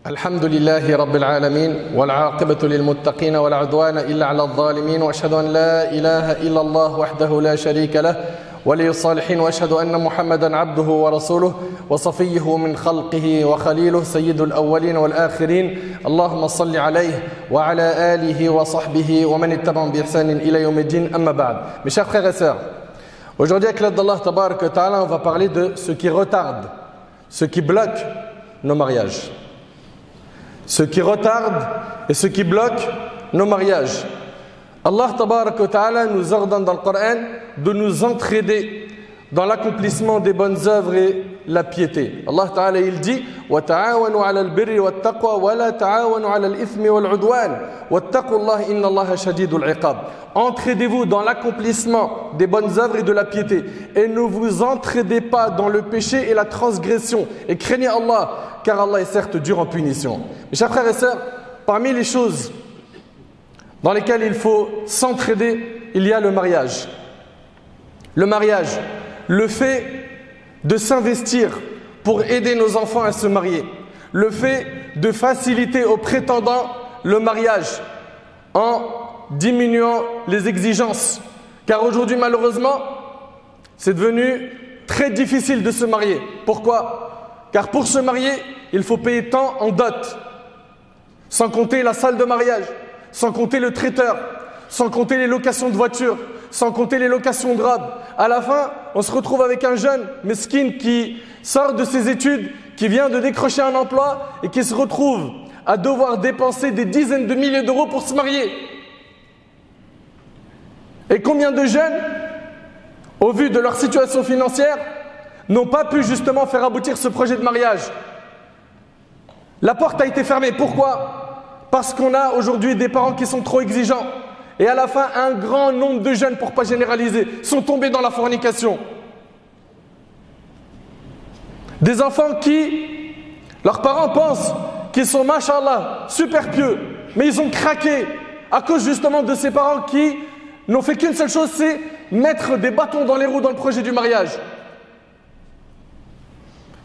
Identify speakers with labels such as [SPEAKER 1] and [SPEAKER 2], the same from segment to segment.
[SPEAKER 1] الحمد لله رب العالمين والعاقبة للمتقين ولا عدوان إلا على الظالمين وأشهد أن لا إله إلا الله وحده لا شريك له ولي الصالحين وأشهد أن محمدا عبده ورسوله وصفيه من خلقه وخليله سيد الأولين والآخرين اللهم صل عليه وعلى آله وصحبه ومن اتبعهم بإحسان إلى يوم الدين أما بعد. Mes chers frères et sœurs, aujourd'hui avec l'aide d'Allah Tabarak wa Ta'ala, on va parler de ce qui retarde, ce qui bloque nos mariages. Ce qui retarde et ce qui bloque nos mariages. Allah Tabarak wa Ta'ala nous ordonne dans le Coran de nous entraider dans l'accomplissement des bonnes œuvres et la piété. Allah Ta'ala il dit وَتَعَاوَنُوا عَلَى الْبِرِّ وَالتَّقْوَى وَلَا تَعَاوَنُوا عَلَى الْإِثْمِ وَالْعُدْوَانِ وَاتَّقُوا اللَّهَ إِنَّ اللَّهَ شَدِيدُ الْعِقَابِ. Entraidez-vous dans l'accomplissement des bonnes œuvres et de la piété et ne vous entraidez pas dans le péché et la transgression et craignez Allah car Allah est certes dur en punition. Mes chers frères et sœurs, parmi les choses dans lesquelles il faut s'entraider, il y a le mariage. Le mariage, le fait de s'investir pour aider nos enfants à se marier. Le fait de faciliter aux prétendants le mariage en diminuant les exigences. Car aujourd'hui, malheureusement, c'est devenu très difficile de se marier. Pourquoi? Car pour se marier, il faut payer tant en dot. Sans compter la salle de mariage, sans compter le traiteur, sans compter les locations de voitures, sans compter les locations de robes. À la fin, on se retrouve avec un jeune mesquine qui sort de ses études, qui vient de décrocher un emploi et qui se retrouve à devoir dépenser des dizaines de milliers d'euros pour se marier. Et combien de jeunes, au vu de leur situation financière, n'ont pas pu justement faire aboutir ce projet de mariage? La porte a été fermée. Pourquoi? Parce qu'on a aujourd'hui des parents qui sont trop exigeants. Et à la fin, un grand nombre de jeunes, pour ne pas généraliser, sont tombés dans la fornication. Des enfants qui, leurs parents pensent qu'ils sont, machallah, super pieux, mais ils ont craqué à cause justement de ces parents qui n'ont fait qu'une seule chose, c'est mettre des bâtons dans les roues dans le projet du mariage.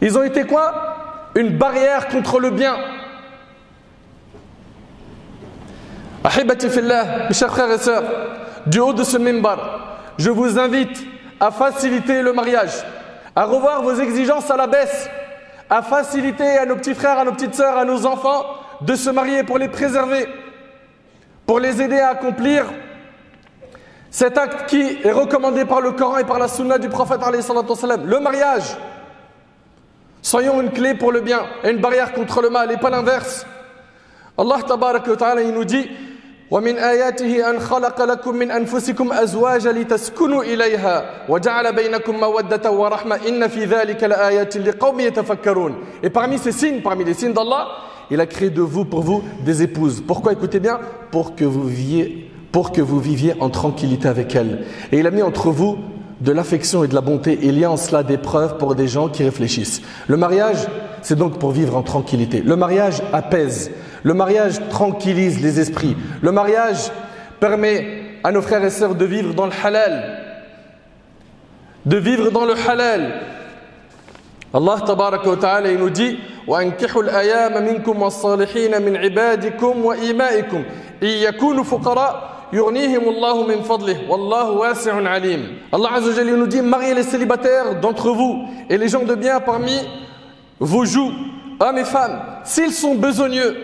[SPEAKER 1] Ils ont été quoi? Une barrière contre le bien. Ahibati fillah, mes chers frères et sœurs, du haut de ce mimbar, je vous invite à faciliter le mariage, à revoir vos exigences à la baisse, à faciliter à nos petits frères, à nos petites sœurs, à nos enfants de se marier pour les préserver, pour les aider à accomplir cet acte qui est recommandé par le Coran et par la sunna du prophète alayhi salatu wassalam, le mariage. Soyons une clé pour le bien et une barrière contre le mal et pas l'inverse. Allah tabaraka wa ta'ala il nous dit وَمِنْ آيَاتِهِ أَنْ خَلَقَ لَكُم مِّنْ أَنفُسِكُمْ أَزْوَاجًا لِتَسْكُنُوا إِلَيْهَا وَجَعَلَ بَيْنَكُم مَّوَدَّةً وَرَحْمَةً إِنَّ فِي ذَلِكَ لَآيَاتٍ لِقَوْمٍ يَتَفَكَّرُونَ. Et parmi ces signes, parmi les signes d'Allah, il a créé de vous, pour vous, des épouses. Pourquoi? Écoutez bien, pour que vous viviez en tranquillité avec elles. Et il a mis entre vous de l'affection et de la bonté. Et il y a en cela des preuves pour des gens qui réfléchissent. Le mariage, c'est donc pour vivre en tranquillité. Le mariage apaise. Le mariage tranquillise les esprits. Le mariage permet à nos frères et sœurs de vivre dans le halal. De vivre dans le halal. Allah tabaraka wa ta'ala il nous dit وَأَنْكِحُوا الْأَيَامَ مِنْكُمْ وَالصَّالِحِينَ مِنْ عِبَادِكُمْ وَإِمَائِكُمْ إِنْ يَكُونُوا فُقَرَاءَ يُغْنِيهِمُ اللَّهُ مِنْ فَضْلِهِ وَاللَّهُ وَاسِعٌ عَلِيمٌ. Allah Azza wa Jalla nous dit mariez les célibataires d'entre vous et les gens de bien parmi vos joues, hommes et femmes, s'ils sont besogneux,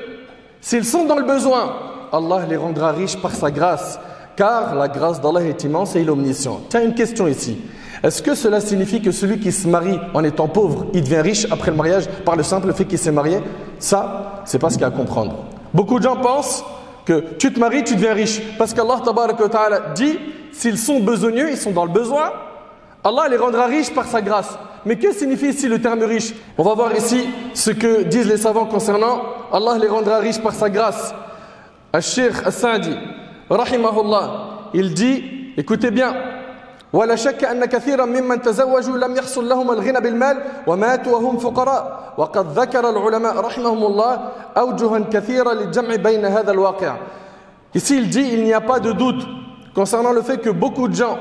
[SPEAKER 1] s'ils sont dans le besoin, Allah les rendra riches par sa grâce, car la grâce d'Allah est immense et il est omniscient. Tiens, une question ici. Est-ce que cela signifie que celui qui se marie en étant pauvre, il devient riche après le mariage par le simple fait qu'il s'est marié? Ça, c'est pas ce qu'il y a à comprendre. Beaucoup de gens pensent que tu te maries, tu deviens riche. Parce qu'Allah tabaraka wa ta'ala dit, s'ils sont besogneux, ils sont dans le besoin, Allah les rendra riches par sa grâce. Mais que signifie ici le terme riche? On va voir ici ce que disent les savants concernant Allah les rendra riches par sa grâce. Al-Sheikh As-Sa'di, rahimahullah, il dit, écoutez bien, ولا شك أن كثيرا ممن تزوجوا لم يحصل لهم الغنى بالمال وماتوا وهم فقراء وقد ذكر العلماء رحمهم الله أوجها كثيرة للجمع بين هذا الواقع. Ici il dit il n'y a pas de doute concernant le fait que beaucoup de gens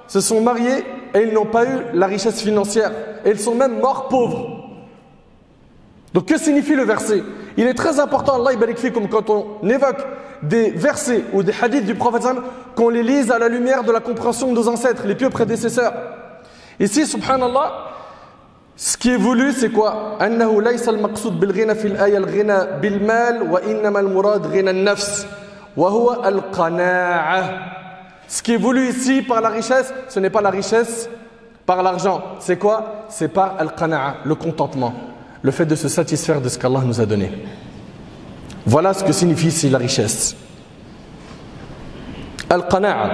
[SPEAKER 1] se sont mariés et ils n'ont pas eu la richesse financière et ils sont même morts pauvres. Donc que signifie le verset? Il est très important, Allah barik fikum, quand on évoque des versets ou des hadiths du prophète, qu'on les lise à la lumière de la compréhension de nos ancêtres, les pieux prédécesseurs. Ici, subhanallah, ce qui est voulu, c'est quoi? أنه ليس المقصود بالغنى في الآية الغنى بالمال وإنما المراد غنى النفس وهو القناعة. Ce qui est voulu ici par la richesse, ce n'est pas la richesse par l'argent. C'est quoi? C'est par al-qana'a, le contentement, le fait de se satisfaire de ce qu'Allah nous a donné. Voilà ce que signifie ici la richesse. Al-qana'a.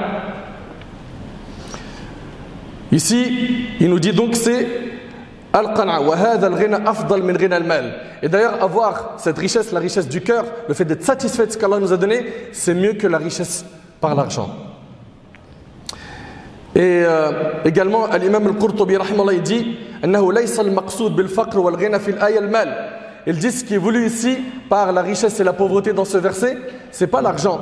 [SPEAKER 1] Ici, il nous dit donc c'est al-qana'a wa hadha al-ghina afdal min ghina al-mal. Et d'ailleurs, avoir cette richesse, la richesse du cœur, le fait d'être satisfait de ce qu'Allah nous a donné, c'est mieux que la richesse par l'argent. Et également, l'imam al-Qurtubi rahimahullah, il dit أنه ليس المقصود بالفقر والغنى في الآية المال. Il dit ce qui est voulu ici par la richesse et la pauvreté dans ce verset, c'est pas l'argent.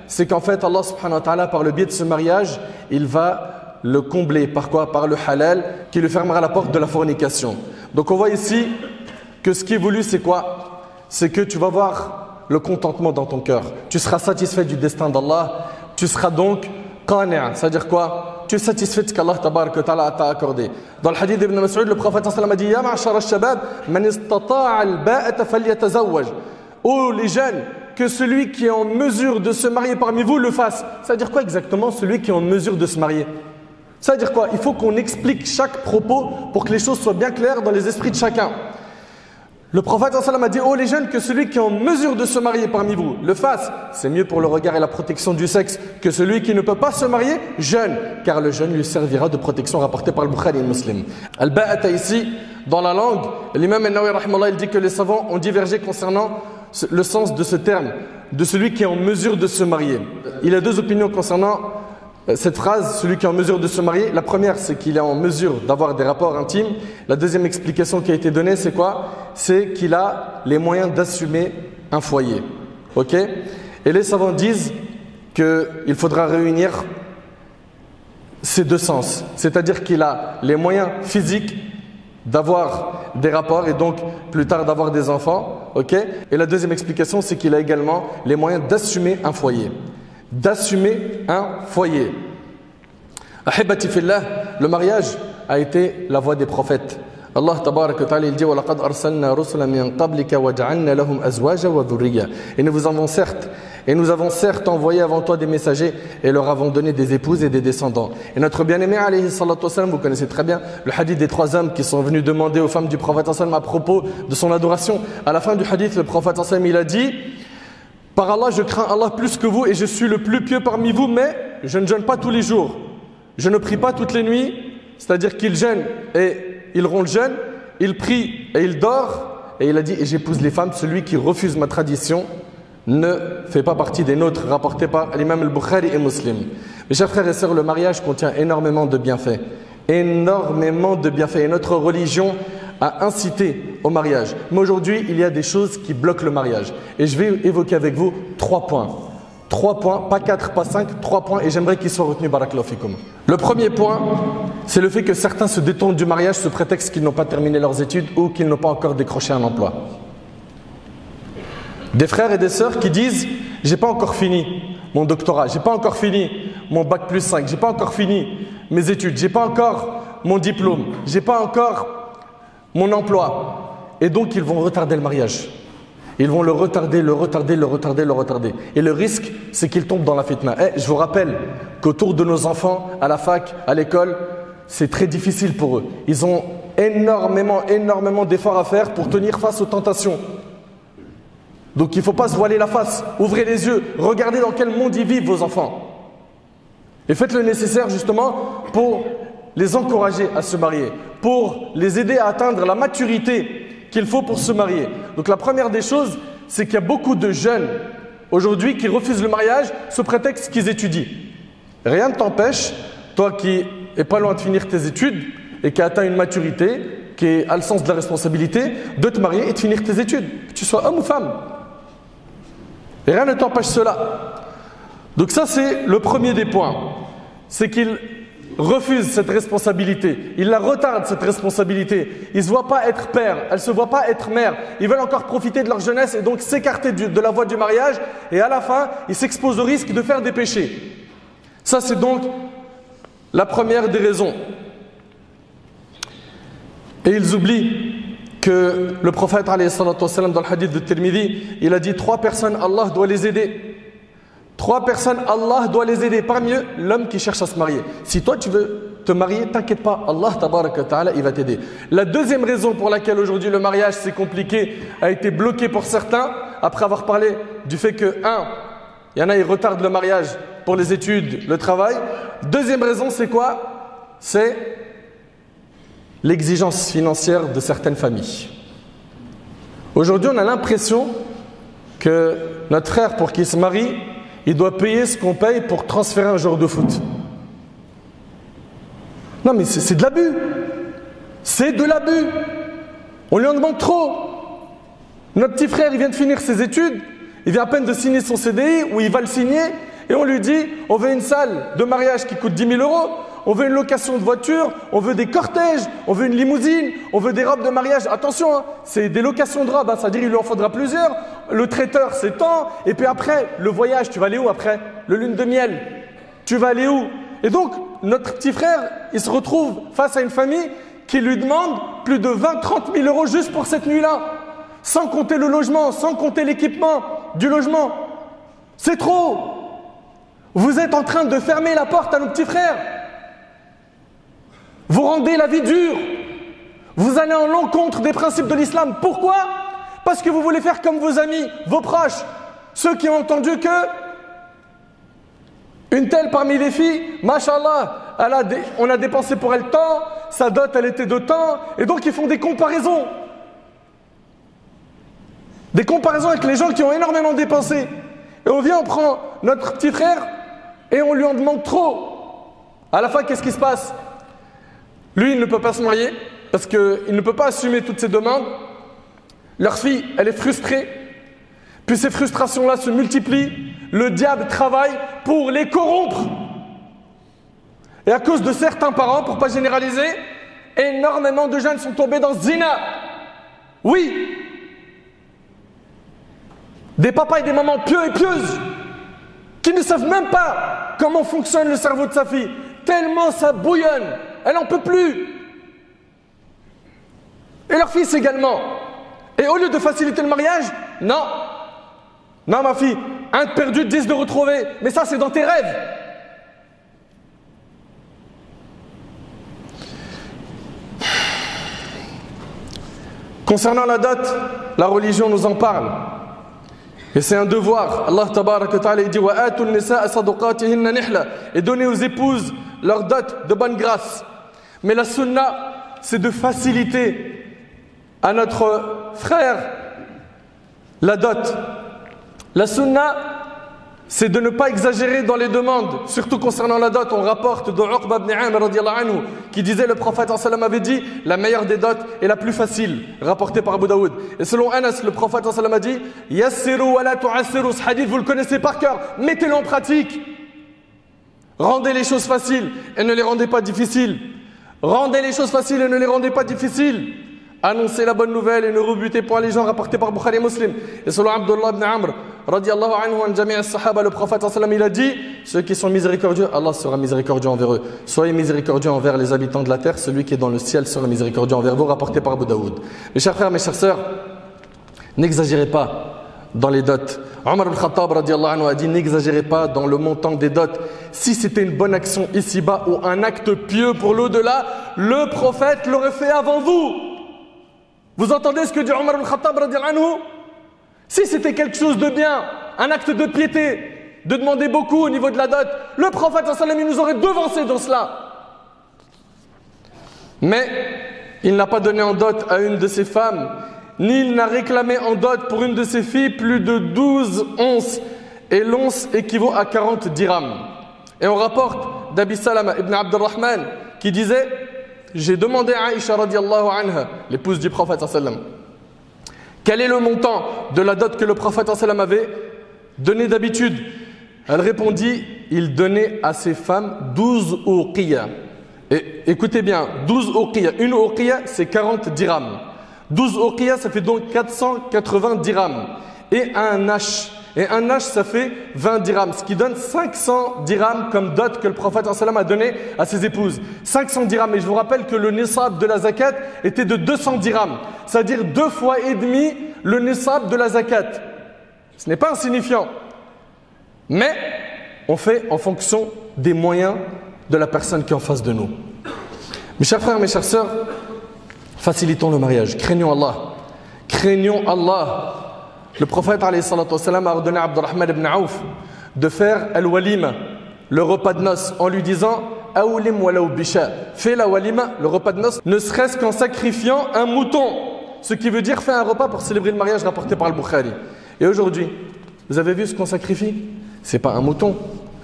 [SPEAKER 1] C'est qu'en fait Allah subhanahu wa ta'ala, par le biais de ce mariage, il va le combler. Par quoi? Par le halal qui lui fermera la porte de la fornication. Donc on voit ici que ce qui est voulu, c'est quoi? C'est que tu vas voir le contentement dans ton cœur. Tu seras satisfait du destin d'Allah. Tu seras donc qani', c'est-à-dire quoi? Tu es satisfait de ce qu'Allah t'a accordé. Dans le hadith d'Ibn Mas'ud, le prophète sallallahu alayhi wa sallam a dit: Ya ma'ashara al-shabab, man istata'a al-ba'ata falyatazawwaj. Oh les jeunes, que celui qui est en mesure de se marier parmi vous le fasse. Ça veut dire quoi exactement, celui qui est en mesure de se marier? Ça veut dire quoi? Il faut qu'on explique chaque propos pour que les choses soient bien claires dans les esprits de chacun. Le prophète sallallahu alayhi wa sallam a dit: oh les jeunes, que celui qui est en mesure de se marier parmi vous le fasse. C'est mieux pour le regard et la protection du sexe que celui qui ne peut pas se marier jeûne, car le jeûne lui servira de protection, rapporté par le Bukhari et Muslim. Al-ba'ata ici, dans la langue, l'imam An-Nawawi rahimahullah, il dit que les savants ont divergé concernant le sens de ce terme, de celui qui est en mesure de se marier. Il a deux opinions concernant cette phrase, celui qui est en mesure de se marier. La première, c'est qu'il est en mesure d'avoir des rapports intimes. La deuxième explication qui a été donnée, c'est quoi? C'est qu'il a les moyens d'assumer un foyer. Ok? Et les savants disent qu'il faudra réunir ces deux sens. C'est-à-dire qu'il a les moyens physiques d'avoir des rapports et donc plus tard d'avoir des enfants. Ok? Et la deuxième explication, c'est qu'il a également les moyens d'assumer un foyer. D'assumer un foyer. Ahibati fillah, le mariage a été la voie des prophètes. Allah tabarak wa ta'ala, il dit: وَلَقَدْ أَرْسَلْنَا رُسُلًا مِنْ قَبْلِكَ وَجَعَلْنَا لَهُمْ أَزْوَاجًا وَذُرِّيَّةً. Et nous avons certes envoyé avant toi des messagers et leur avons donné des épouses et des descendants. Et notre bien-aimé alayhi salatu wassalam, vous connaissez très bien le hadith des trois hommes qui sont venus demander aux femmes du prophète sallam à propos de son adoration. À la fin du hadith, le prophète sallam, il a dit: par Allah, je crains Allah plus que vous et je suis le plus pieux parmi vous, mais je ne jeûne pas tous les jours. Je ne prie pas toutes les nuits, c'est-à-dire qu'il jeûne et il rompt le jeûne, il prie et il dort. Et il a dit: et j'épouse les femmes, celui qui refuse ma tradition ne fait pas partie des nôtres, rapporté par l'imam al-Bukhari et Muslim. Mes chers frères et sœurs, le mariage contient énormément de bienfaits. Énormément de bienfaits. Et notre religion a incité au mariage. Mais aujourd'hui, il y a des choses qui bloquent le mariage. Et je vais évoquer avec vous 3 points. 3 points, pas 4, pas 5, 3 points, et j'aimerais qu'ils soient retenus, barakallahu fikum. Le premier point, c'est le fait que certains se détournent du mariage sous prétexte qu'ils n'ont pas terminé leurs études ou qu'ils n'ont pas encore décroché un emploi. Des frères et des sœurs qui disent: j'ai pas encore fini mon doctorat, j'ai pas encore fini mon bac plus 5, j'ai pas encore fini mes études, j'ai pas encore mon diplôme, j'ai pas encore mon emploi. Et donc ils vont retarder le mariage. Ils vont le retarder. Et le risque, c'est qu'ils tombent dans la fitna. Je vous rappelle qu'autour de nos enfants, à la fac, à l'école, c'est très difficile pour eux. Ils ont énormément d'efforts à faire pour tenir face aux tentations. Donc il ne faut pas se voiler la face. Ouvrez les yeux, regardez dans quel monde ils vivent, vos enfants. Et faites le nécessaire justement pour les encourager à se marier, pour les aider à atteindre la maturité qu'il faut pour se marier. Donc la première des choses, c'est qu'il y a beaucoup de jeunes aujourd'hui qui refusent le mariage sous prétexte qu'ils étudient. Rien ne t'empêche, toi qui n'es pas loin de finir tes études et qui as atteint une maturité, qui a le sens de la responsabilité, de te marier et de finir tes études, que tu sois homme ou femme. Et rien ne t'empêche cela. Donc ça, c'est le premier des points. C'est qu'ils refuse cette responsabilité, ils la retardent cette responsabilité, ils ne se voient pas être père, elles ne se voient pas être mère, ils veulent encore profiter de leur jeunesse et donc s'écarter de la voie du mariage et à la fin, ils s'exposent au risque de faire des péchés. Ça c'est donc la première des raisons. Et ils oublient que le prophète alayhi salatu wassalam, dans le hadith de Tirmidhi, il a dit 3 personnes, Allah doit les aider. 3 personnes, Allah doit les aider. Parmi eux, l'homme qui cherche à se marier. Si toi tu veux te marier, t'inquiète pas, Allah tabaraka wa ta'ala, il va t'aider. La deuxième raison pour laquelle aujourd'hui le mariage c'est compliqué, a été bloqué pour certains, après avoir parlé du fait que, il y en a, ils retardent le mariage pour les études, le travail. Deuxième raison, c'est quoi? C'est l'exigence financière de certaines familles. Aujourd'hui, on a l'impression que notre frère, pour qu'il se marie, il doit payer ce qu'on paye pour transférer un joueur de foot. Non mais c'est de l'abus. C'est de l'abus. On lui en demande trop. Notre petit frère, il vient de finir ses études, il vient à peine de signer son CDI, ou il va le signer, et on lui dit, on veut une salle de mariage qui coûte 10 000 €, on veut une location de voiture, on veut des cortèges, on veut une limousine, on veut des robes de mariage. Attention, hein, c'est des locations de robes, hein, c'est-à-dire il lui en faudra plusieurs. Le traiteur, c'est tant. Et puis après, le voyage, tu vas aller où après? Le lune de miel, tu vas aller où? Et donc, notre petit frère, il se retrouve face à une famille qui lui demande plus de 20-30 000 € juste pour cette nuit-là. Sans compter le logement, sans compter l'équipement du logement. C'est trop. Vous êtes en train de fermer la porte à nos petits frères. Vous rendez la vie dure. Vous allez en l'encontre des principes de l'islam. Pourquoi? Parce que vous voulez faire comme vos amis, vos proches, ceux qui ont entendu que une telle parmi les filles, mashallah, on a dépensé pour elle tant, sa dot elle était de tant, et donc ils font des comparaisons. Des comparaisons avec les gens qui ont énormément dépensé. Et on vient, on prend notre petit frère et on lui en demande trop. À la fin, qu'est-ce qui se passe? Lui, il ne peut pas se marier parce qu'il ne peut pas assumer toutes ses demandes. Leur fille, elle est frustrée. Puis ces frustrations-là se multiplient. Le diable travaille pour les corrompre. Et à cause de certains parents, pour ne pas généraliser, énormément de jeunes sont tombés dans ce zina. Oui. Des papas et des mamans pieux et pieuses qui ne savent même pas comment fonctionne le cerveau de sa fille. Tellement ça bouillonne. Elle n'en peut plus. Et leur fils également. Et au lieu de faciliter le mariage, non. Non ma fille, un de perdu, 10 de retrouvé. Mais ça c'est dans tes rêves. Concernant la dot, la religion nous en parle. Et c'est un devoir. Allah tabaraka wa ta'ala dit wa atul nisaa sadaqatihinna nihla, et donnez aux épouses leur dot de bonne grâce. Mais la sunna, c'est de faciliter à notre frère la dot. La sunna, c'est de ne pas exagérer dans les demandes, surtout concernant la dot. On rapporte de Uqba ibn Amr radiyallahu anhu qui disait, le prophète sallallahu alayhi wa sallam avait dit, la meilleure des dots est la plus facile, rapporté par Abu Daoud. Et selon Anas, le prophète sallallahu alayhi wa sallam a dit, yassiru wa la tu'assiru. Ce hadith, vous le connaissez par cœur, mettez-le en pratique. Rendez les choses faciles et ne les rendez pas difficiles. Rendez les choses faciles et ne les rendez pas difficiles. Annoncez la bonne nouvelle et ne rebutez point les gens, rapporté par Bukhari et Muslim. Et selon Abdullah ibn Amr radiyallahu anhu an jami' as-sahaba, le prophète sallallahu alayhi wa sallam, il a dit, ceux qui sont miséricordieux, Allah sera miséricordieux envers eux. Soyez miséricordieux envers les habitants de la terre, celui qui est dans le ciel sera miséricordieux envers vous, rapporté par Abu Daoud. Mes chers frères, mes chères sœurs, n'exagérez pas dans les dots. Omar al-Khattab radiyallahu anhu a dit, n'exagérez pas dans le montant des dots. Si c'était une bonne action ici-bas ou un acte pieux pour l'au-delà, le prophète l'aurait fait avant vous. Vous entendez ce que dit Omar al-Khattab radiyallahu anhu? Si c'était quelque chose de bien, un acte de piété, de demander beaucoup au niveau de la dot, le prophète sallallahu alayhi wa sallam, il nous aurait devancé dans cela. Mais il n'a pas donné en dot à une de ses femmes, ni il n'a réclamé en dot pour une de ses filles plus de 12 onces. Et l'once équivaut à 40 dirhams. Et on rapporte d'Abi Salama ibn Abdurrahman qui disait, j'ai demandé à Aïcha radiyallahu anha, l'épouse du prophète sallallahu alayhi wa sallam, quel est le montant de la dot que le prophète sallallahu alayhi wa sallam avait donné d'habitude? Elle répondit, il donnait à ses femmes 12 uqiyya. Et écoutez bien, 12 uqiyya, une uqiyya c'est 40 dirhams. 12 uqiyya ça fait donc 480 dirhams. Et un H. Et un H ça fait 20 dirhams, ce qui donne 500 dirhams comme dot que le prophète a donné à ses épouses. 500 dirhams. Et je vous rappelle que le nisab de la zakat était de 200 dirhams. C'est-à-dire 2 fois et demi le nisab de la zakat. Ce n'est pas insignifiant. Mais on fait en fonction des moyens de la personne qui est en face de nous. Mes chers frères, mes chères sœurs, facilitons le mariage. Craignons Allah. Craignons Allah. Le prophète a ordonné à Abdurrahman ibn Auf de faire al-walima, le repas de noces, en lui disant awlim walaw bisha. Fais la walima, le repas de noces, ne serait-ce qu'en sacrifiant un mouton. Ce qui veut dire fais un repas pour célébrer le mariage rapporté par le Bukhari. Et aujourd'hui, vous avez vu ce qu'on sacrifie? C'est pas un mouton,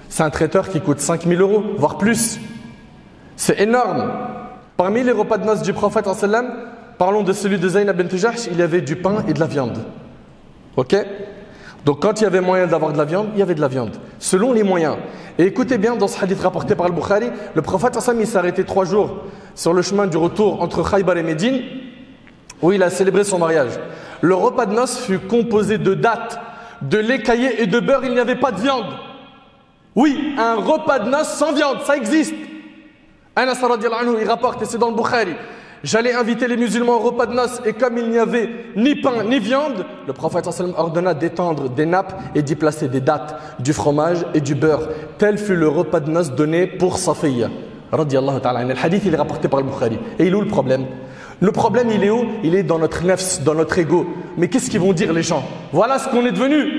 [SPEAKER 1] c'est un traiteur qui coûte 5 000 €, voire plus. C'est énorme. Parmi les repas de noces du prophète, parlons de celui de Zaynab bint Jahsh, il y avait du pain et de la viande. Ok? Donc quand il y avait moyen d'avoir de la viande, il y avait de la viande, selon les moyens. Et écoutez bien, dans ce hadith rapporté par le Bukhari, le prophète il s'est arrêté 3 jours sur le chemin du retour entre Khaybar et Médine, où il a célébré son mariage. Le repas de noces fut composé de dattes, de lait caillé et de beurre, il n'y avait pas de viande. Oui, un repas de noces sans viande, ça existe. Anas radiyallahu anhu, il rapporte, et c'est dans le Bukhari. J'allais inviter les musulmans au repas de noces et comme il n'y avait ni pain ni viande, le prophète ordonna d'étendre des nappes et d'y placer des dattes, du fromage et du beurre. Tel fut le repas de noces donné pour Safiya. Radiyallahu ta'ala. Le hadith il est rapporté par le Bukhari. Et il est où le problème? Le problème il est où? Il est dans notre nefs, dans notre ego. Mais qu'est-ce qu'ils vont dire les gens? Voilà ce qu'on est devenu.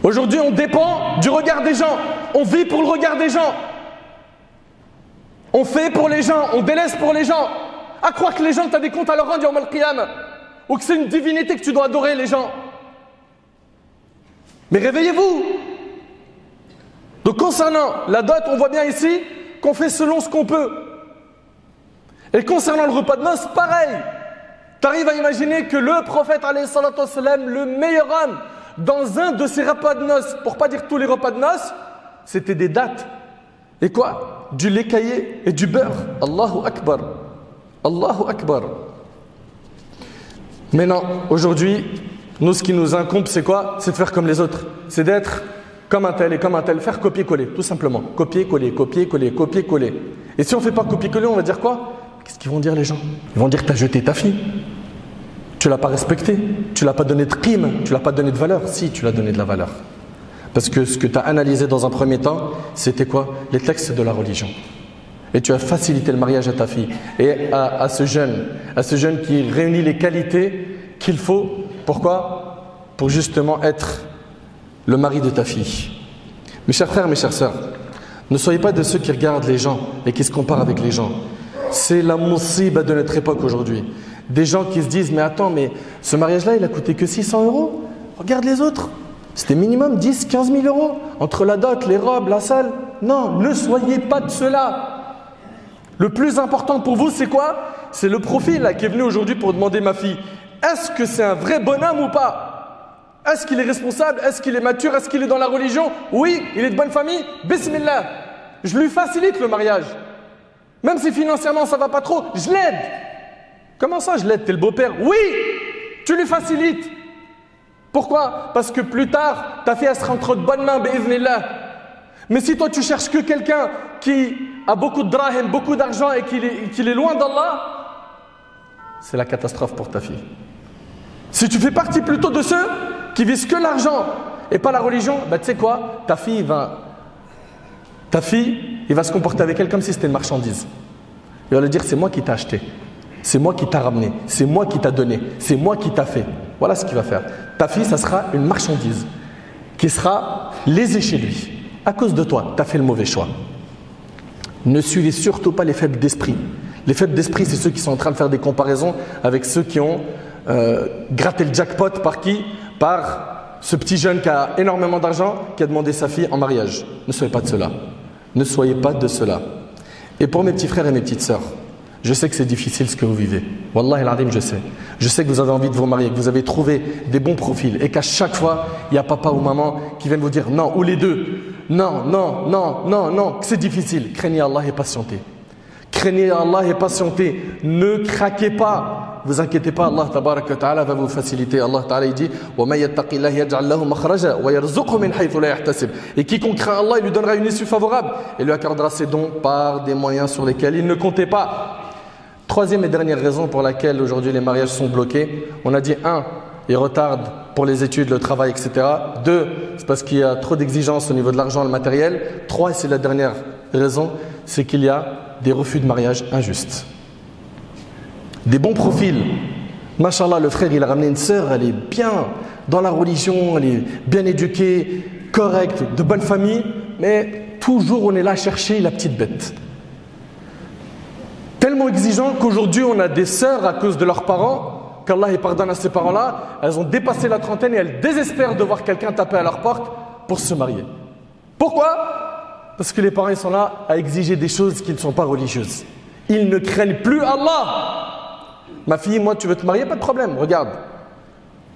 [SPEAKER 1] Aujourd'hui on dépend du regard des gens. On vit pour le regard des gens. On fait pour les gens, on délaisse pour les gens. À croire que les gens, tu as des comptes à leur rendre yawm al-qiyamah. Ou que c'est une divinité que tu dois adorer les gens. Mais réveillez-vous. Donc concernant la dot, on voit bien ici qu'on fait selon ce qu'on peut. Et concernant le repas de noces, pareil. Tu arrives à imaginer que le prophète, le meilleur homme, dans un de ses repas de noces, pour pas dire tous les repas de noces, c'était des dattes. Et quoi? Du lait caillé et du beurre. Allahu Akbar. Allahu Akbar. Mais non, aujourd'hui, nous ce qui nous incombe, c'est quoi? C'est de faire comme les autres. C'est d'être comme un tel et comme un tel. Faire copier-coller, tout simplement. Copier-coller, copier-coller, copier-coller. Et si on ne fait pas copier-coller, on va dire quoi? Qu'est-ce qu'ils vont dire les gens? Ils vont dire que tu as jeté ta fille. Tu ne l'as pas respectée. Tu ne l'as pas donné de prime. Tu ne l'as pas donné de valeur. Si, tu l'as donné de la valeur. Parce que ce que tu as analysé dans un premier temps, c'était quoi? Les textes de la religion. Et tu as facilité le mariage à ta fille. Et à ce jeune qui réunit les qualités qu'il faut. Pourquoi? Pour justement être le mari de ta fille. Mes chers frères, mes chères sœurs, ne soyez pas de ceux qui regardent les gens et qui se comparent avec les gens. C'est la musiba de notre époque aujourd'hui. Des gens qui se disent, mais attends, mais ce mariage-là, il a coûté que 600 €. Regarde les autres. C'était minimum 10-15 000 € entre la dot, les robes, la salle. Non, ne soyez pas de cela. Le plus important pour vous, c'est quoi? C'est le profil là, qui est venu aujourd'hui pour demander ma fille. Est-ce que c'est un vrai bonhomme ou pas? Est-ce qu'il est responsable? Est-ce qu'il est mature? Est-ce qu'il est dans la religion? Oui, il est de bonne famille. Bismillah. Je lui facilite le mariage. Même si financièrement ça va pas trop, je l'aide. Comment ça je l'aide? T'es le beau-père? Oui, tu lui facilites. Pourquoi? Parce que plus tard, ta fille elle sera entre de bonnes mains, bi'idhnillah. Mais si toi tu cherches que quelqu'un qui a beaucoup de drahim, beaucoup d'argent et qu'il est loin d'Allah, c'est la catastrophe pour ta fille. Si tu fais partie plutôt de ceux qui visent que l'argent et pas la religion, bah tu sais quoi? Ta fille, il va se comporter avec elle comme si c'était une marchandise. Il va lui dire, c'est moi qui t'ai acheté. C'est moi qui t'a ramené, c'est moi qui t'a donné, c'est moi qui t'a fait. Voilà ce qu'il va faire. Ta fille, ça sera une marchandise qui sera lésée chez lui. À cause de toi, tu as fait le mauvais choix. Ne suivez surtout pas les faibles d'esprit. Les faibles d'esprit, c'est ceux qui sont en train de faire des comparaisons avec ceux qui ont gratté le jackpot par qui? Par ce petit jeune qui a énormément d'argent, qui a demandé sa fille en mariage. Ne soyez pas de cela. Ne soyez pas de cela. Et pour mes petits frères et mes petites sœurs, je sais que c'est difficile ce que vous vivez. Wallahi al-azim, je sais. Je sais que vous avez envie de vous marier, que vous avez trouvé des bons profils et qu'à chaque fois, il y a papa ou maman qui viennent vous dire non, ou les deux. Non, non, non, non, non, c'est difficile. Craignez Allah et patientez. Craignez Allah et patientez. Ne craquez pas. Vous inquiétez pas, Allah tabaraka wa ta'ala va vous faciliter. Allah ta'ala il dit وَمَن يَتَّقِ اللَّهَ يَجْعَلْ لَهُ مَخْرَجًا وَيَرْزُقْهُ مِنْ حَيْثُ لَا يَحْتَسِبُ. Et quiconque craint Allah, il lui donnera une issue favorable et lui accordera ses dons par des moyens sur lesquels il ne comptait pas. Troisième et dernière raison pour laquelle aujourd'hui les mariages sont bloqués, on a dit 1, ils retardent pour les études, le travail, etc. 2, c'est parce qu'il y a trop d'exigences au niveau de l'argent et le matériel. 3, et c'est la dernière raison, c'est qu'il y a des refus de mariage injustes. Des bons profils. Machallah, le frère, il a ramené une sœur, elle est bien dans la religion, elle est bien éduquée, correcte, de bonne famille, mais toujours on est là à chercher la petite bête. Tellement exigeant qu'aujourd'hui on a des sœurs à cause de leurs parents, qu'Allah y pardonne à ces parents-là, elles ont dépassé la trentaine et elles désespèrent de voir quelqu'un taper à leur porte pour se marier. Pourquoi? Parce que les parents ils sont là à exiger des choses qui ne sont pas religieuses. Ils ne craignent plus Allah. Ma fille, moi tu veux te marier, pas de problème, regarde.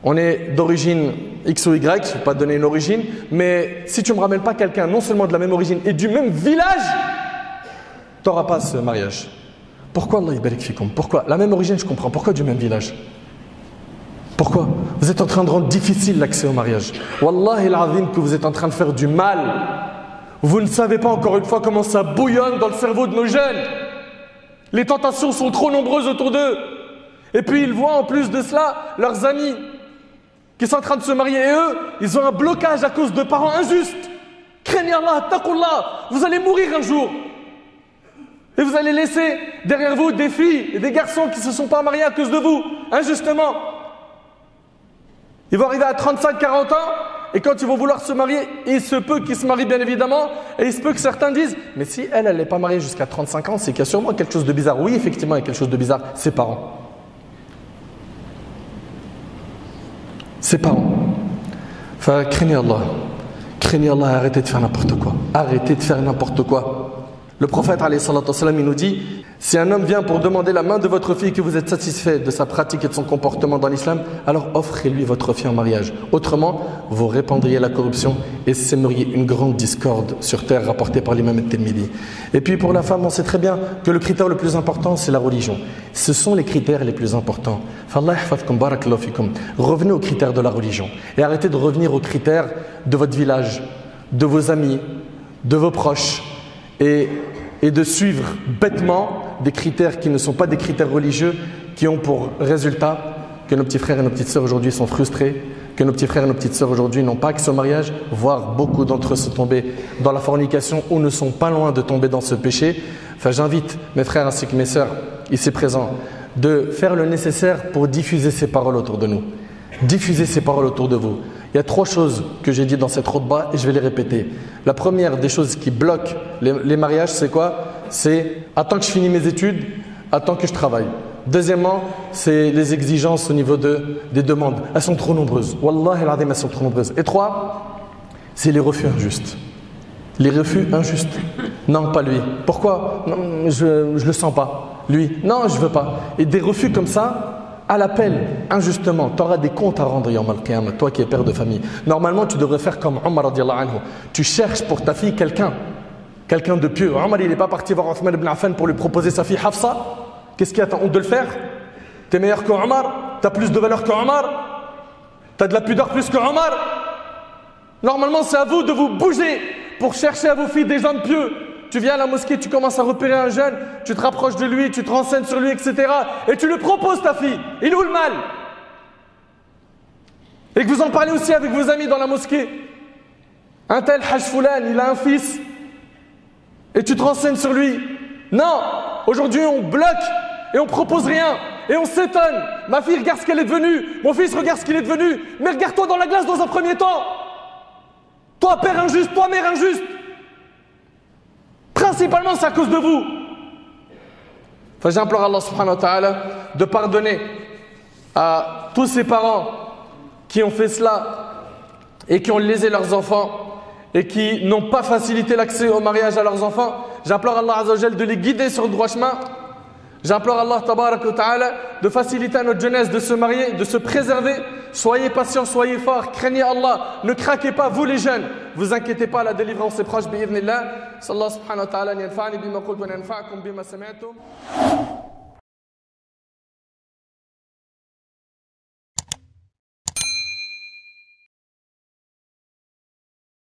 [SPEAKER 1] On est d'origine X ou Y, je ne vais pas te donner une origine, mais si tu ne me ramènes pas quelqu'un non seulement de la même origine et du même village, tu n'auras pas ce mariage. Pourquoi Allah yabarik fikum? Pourquoi? La même origine, je comprends. Pourquoi du même village? Pourquoi? Vous êtes en train de rendre difficile l'accès au mariage. Wallahi al-azim que vous êtes en train de faire du mal. Vous ne savez pas encore une fois comment ça bouillonne dans le cerveau de nos jeunes. Les tentations sont trop nombreuses autour d'eux. Et puis ils voient en plus de cela leurs amis qui sont en train de se marier et eux, ils ont un blocage à cause de parents injustes. Craignez Allah, taqullah, vous allez mourir un jour. Et vous allez laisser derrière vous des filles et des garçons qui ne se sont pas mariés à cause de vous, injustement. Ils vont arriver à 35-40 ans et quand ils vont vouloir se marier, il se peut qu'ils se marient bien évidemment et il se peut que certains disent « Mais si elle n'est pas mariée jusqu'à 35 ans, c'est qu'il y a sûrement quelque chose de bizarre. » Oui, effectivement, il y a quelque chose de bizarre. Ses parents. Ses parents. Enfin, craignez Allah. Craignez Allah et arrêtez de faire n'importe quoi. Arrêtez de faire n'importe quoi. Le prophète, alayhi salatu wassalam, il nous dit si un homme vient pour demander la main de votre fille que vous êtes satisfait de sa pratique et de son comportement dans l'islam, alors offrez-lui votre fille en mariage. Autrement, vous répandriez la corruption et sèmeriez une grande discorde sur terre rapportée par l'imam al-Tirmidhi. Et puis pour la femme, on sait très bien que le critère le plus important, c'est la religion. Ce sont les critères les plus importants. Revenez aux critères de la religion et arrêtez de revenir aux critères de votre village, de vos amis, de vos proches. Et de suivre bêtement des critères qui ne sont pas des critères religieux, qui ont pour résultat que nos petits frères et nos petites sœurs aujourd'hui sont frustrés, que nos petits frères et nos petites sœurs aujourd'hui n'ont pas accès au mariage, voire beaucoup d'entre eux sont tombés dans la fornication ou ne sont pas loin de tomber dans ce péché. Enfin, j'invite mes frères ainsi que mes sœurs ici présents de faire le nécessaire pour diffuser ces paroles autour de nous. Diffusez ces paroles autour de vous. Il y a 3 choses que j'ai dit dans cette khutba et je vais les répéter. La première des choses qui bloquent les mariages, c'est quoi? C'est attends que je finis mes études, attends que je travaille. Deuxièmement, c'est les exigences au niveau des demandes. Elles sont trop nombreuses. Wallahi al-azim, elles sont trop nombreuses. Et 3, c'est les refus injustes. Les refus injustes. Non, pas lui. Pourquoi? Non, je le sens pas. Lui, non, je veux pas. Et des refus comme ça, à l'appel, injustement, tu auras des comptes à rendre Yawm al-Qiyamah, toi qui es père de famille. Normalement, tu devrais faire comme Omar radiyallahu anhu. Tu cherches pour ta fille quelqu'un de pieux. Omar, il n'est pas parti voir Othman ibn Affan pour lui proposer sa fille Hafsa. Qu'est-ce qui attend honte de le faire? Tu es meilleur que Omar? Tu as plus de valeur que Omar? Tu as de la pudeur plus que Omar? Normalement, c'est à vous de vous bouger pour chercher à vos filles des hommes pieux. Tu viens à la mosquée, tu commences à repérer un jeune, tu te rapproches de lui, tu te renseignes sur lui, etc. Et tu lui proposes ta fille. Il est où le mal? Et que vous en parlez aussi avec vos amis dans la mosquée. Un tel Hajj Foulan, il a un fils. Et tu te renseignes sur lui. Non, aujourd'hui on bloque et on propose rien. Et on s'étonne. Ma fille, regarde ce qu'elle est devenue. Mon fils, regarde ce qu'il est devenu. Mais regarde-toi dans la glace dans un premier temps. Toi, père injuste, toi, mère injuste. Principalement, c'est à cause de vous. Enfin, j'implore Allah subhanahu wa ta'ala de pardonner à tous ces parents qui ont fait cela et qui ont lésé leurs enfants et qui n'ont pas facilité l'accès au mariage à leurs enfants. J'implore Allah azza wa jal de les guider sur le droit chemin, J'implore Allah tabarak wa ta'ala de faciliter à notre jeunesse de se marier, de se préserver. Soyez patients, soyez forts, craignez Allah, ne craquez pas, vous les jeunes. Vous inquiétez pas, la délivrance est proche, bi'idhnillah. Sallallahu subhanahu wa ta'ala, yanfa'ani bima qult wa yanfa'akum bima sami'tum.